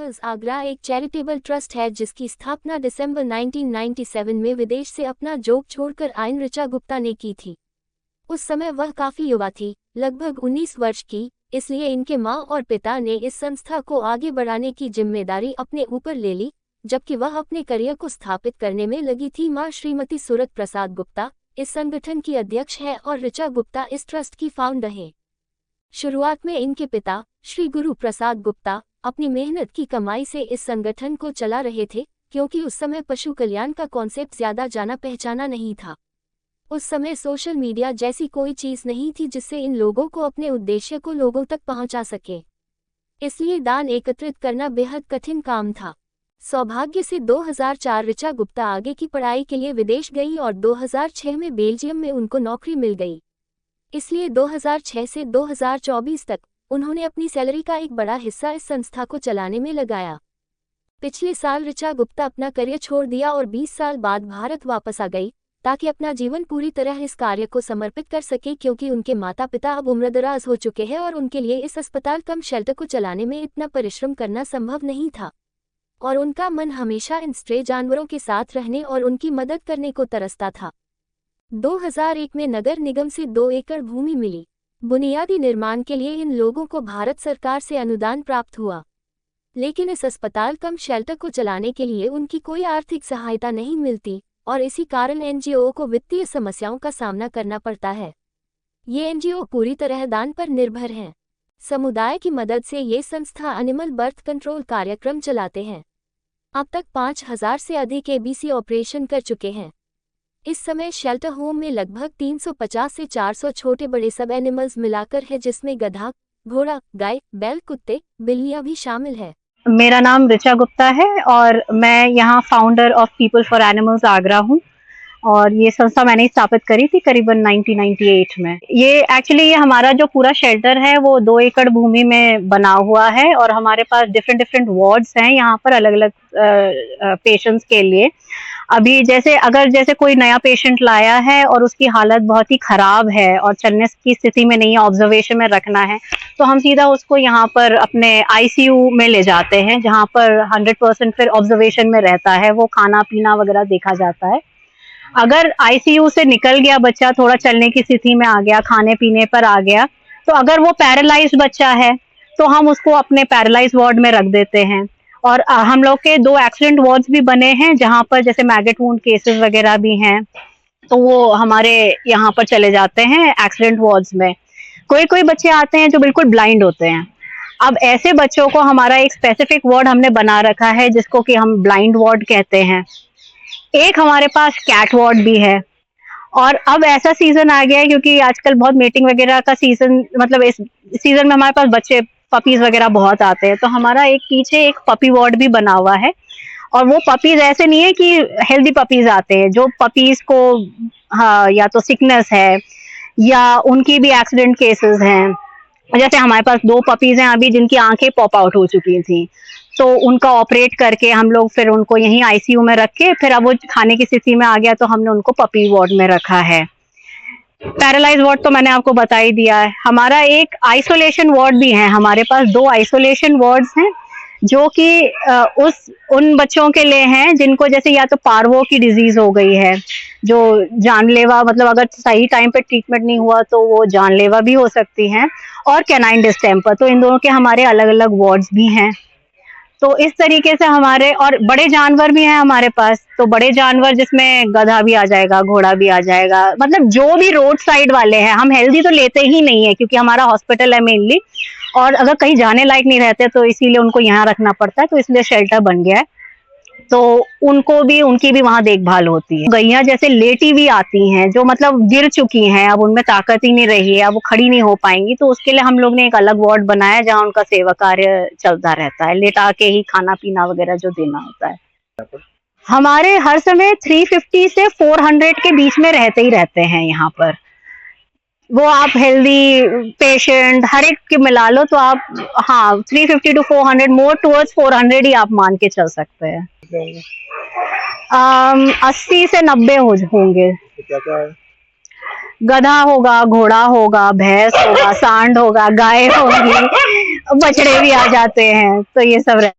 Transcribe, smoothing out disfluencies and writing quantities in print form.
Animals Agra एक charitable trust है जिसकी स्थापना दिसंबर 1997 में विदेश से अपना जॉब छोड़कर आयन ऋचा गुप्ता ने की थी। उस समय वह काफी युवा थी, लगभग 19 वर्ष की, इसलिए इनके माँ और पिता ने इस संस्था को आगे बढ़ाने की जिम्मेदारी अपने ऊपर ले ली, जबकि वह अपने करियर को स्थापित करने में लगी थी। माँ श्रीमती सूरत प्रसाद गुप्ता इस संगठन की अध्यक्ष है और ऋचा गुप्ता इस ट्रस्ट की फाउंडर हैं। शुरुआत में इनके पिता श्री गुरु प्रसाद गुप्ता अपनी मेहनत की कमाई से इस संगठन को चला रहे थे, क्योंकि उस समय पशु कल्याण का कॉन्सेप्ट ज्यादा जाना पहचाना नहीं था। उस समय सोशल मीडिया जैसी कोई चीज नहीं थी जिससे इन लोगों को अपने उद्देश्य को लोगों तक पहुंचा सके, इसलिए दान एकत्रित करना बेहद कठिन काम था। सौभाग्य से 2004 ऋचा गुप्ता आगे की पढ़ाई के लिए विदेश गई और 2006 में बेल्जियम में उनको नौकरी मिल गई, इसलिए 2006 से 2024 तक उन्होंने अपनी सैलरी का एक बड़ा हिस्सा इस संस्था को चलाने में लगाया। पिछले साल ऋचा गुप्ता अपना करियर छोड़ दिया और 20 साल बाद भारत वापस आ गई ताकि अपना जीवन पूरी तरह इस कार्य को समर्पित कर सके, क्योंकि उनके माता पिता अब उम्रदराज हो चुके हैं और उनके लिए इस अस्पताल कम शेल्टर को चलाने में इतना परिश्रम करना संभव नहीं था और उनका मन हमेशा इन स्ट्रे जानवरों के साथ रहने और उनकी मदद करने को तरसता था। 2001 में नगर निगम से 2 एकड़ भूमि मिली। बुनियादी निर्माण के लिए इन लोगों को भारत सरकार से अनुदान प्राप्त हुआ, लेकिन इस अस्पताल कम शेल्टर को चलाने के लिए उनकी कोई आर्थिक सहायता नहीं मिलती और इसी कारण एनजीओ को वित्तीय समस्याओं का सामना करना पड़ता है। ये एनजीओ पूरी तरह दान पर निर्भर हैं। समुदाय की मदद से ये संस्था एनिमल बर्थ कंट्रोल कार्यक्रम चलाते हैं। अब तक 5000 से अधिक एबीसी ऑपरेशन कर चुके हैं। इस समय शेल्टर होम में लगभग 350 से 400 छोटे बड़े सब एनिमल्स मिलाकर है, जिसमें गधा, घोड़ा, गाय, बैल, कुत्ते, बिल्लियां भी शामिल है। मेरा नाम ऋचा गुप्ता है और मैं यहाँ founder of people for animals Agra हूँ और ये संस्था मैंने स्थापित करी थी करीबन 1998 में। ये एक्चुअली हमारा जो पूरा शेल्टर है वो 2 एकड़ भूमि में बना हुआ है और हमारे पास डिफरेंट वार्ड्स हैं यहाँ पर अलग अलग पेशेंट्स के लिए। अभी जैसे कोई नया पेशेंट लाया है और उसकी हालत बहुत ही खराब है और चलने की स्थिति में नहीं है, ऑब्जर्वेशन में रखना है, तो हम सीधा उसको यहाँ पर अपने आईसीयू में ले जाते हैं, जहाँ पर 100% फिर ऑब्जर्वेशन में रहता है, वो खाना पीना वगैरह देखा जाता है। अगर आईसीयू से निकल गया बच्चा, थोड़ा चलने की स्थिति में आ गया, खाने पीने पर आ गया, तो अगर वो पैरालाइज्ड बच्चा है तो हम उसको अपने पैरालाइज वार्ड में रख देते हैं। और हम लोग के 2 एक्सीडेंट वार्ड्स भी बने हैं जहाँ पर जैसे मैगेट वुंड केसेस वगैरह भी हैं, तो वो हमारे यहाँ पर चले जाते हैं एक्सीडेंट वार्ड्स में। कोई बच्चे आते हैं जो बिल्कुल ब्लाइंड होते हैं। अब ऐसे बच्चों को हमारा एक स्पेसिफिक वार्ड हमने बना रखा है जिसको कि हम ब्लाइंड वार्ड कहते हैं। एक हमारे पास कैट वार्ड भी है और अब ऐसा सीजन आ गया है क्योंकि आजकल बहुत मीटिंग वगैरह का सीजन, मतलब इस सीजन में हमारे पास बच्चे पपीज वगैरह बहुत आते हैं, तो हमारा पीछे एक पपी वार्ड भी बना हुआ है। और वो पपीज ऐसे नहीं है कि हेल्दी पपीज आते हैं, जो पपीज को या तो सिकनेस है या उनकी भी एक्सीडेंट केसेस हैं। जैसे हमारे पास 2 पपीज हैं अभी जिनकी आंखें पॉप आउट हो चुकी थी, तो उनका ऑपरेट करके हम लोग फिर उनको यहीं आईसीयू में रख के, फिर अब वो खाने की स्थिति में आ गया तो हमने उनको पपी वार्ड में रखा है। पैरालाइज वार्ड तो मैंने आपको बता ही दिया है। हमारा एक आइसोलेशन वार्ड भी है, हमारे पास 2 आइसोलेशन वार्ड्स हैं जो कि उन बच्चों के लिए हैं जिनको जैसे या तो पार्वो की डिजीज हो गई है, जो जानलेवा, मतलब अगर सही टाइम पे ट्रीटमेंट नहीं हुआ तो वो जानलेवा भी हो सकती हैं, और कैनाइन डिस्टेम्पर, तो इन दोनों के हमारे अलग अलग वार्ड्स भी हैं। तो इस तरीके से हमारे, और बड़े जानवर भी हैं हमारे पास, तो बड़े जानवर जिसमें गधा भी आ जाएगा, घोड़ा भी आ जाएगा, मतलब जो भी रोड साइड वाले हैं। हम हेल्दी तो लेते ही नहीं है क्योंकि हमारा हॉस्पिटल है मेनली, और अगर कहीं जाने लायक नहीं रहते तो इसीलिए उनको यहाँ रखना पड़ता है, तो इसलिए शेल्टर बन गया है, तो उनकी भी वहां देखभाल होती है। गैया जैसे लेटी हुई आती हैं जो मतलब गिर चुकी हैं, अब उनमें ताकत ही नहीं रही है, अब वो खड़ी नहीं हो पाएंगी, तो उसके लिए हम लोग ने एक अलग वार्ड बनाया जहाँ उनका सेवा कार्य चलता रहता है, लेटा के ही खाना पीना वगैरह जो देना होता है। हमारे हर समय 350 से 400 के बीच में रहते ही रहते हैं यहाँ पर। वो आप हेल्दी पेशेंट हर एक के मिला लो तो आप 350 to 400, मोर टुवर्ड्स 400 ही आप मान के चल सकते हैं। 80 से 90 होंगे। क्या क्या है? गधा होगा, घोड़ा होगा, भैंस होगा, सांड होगा, गाय होगी, बछड़े भी आ जाते हैं, तो ये सब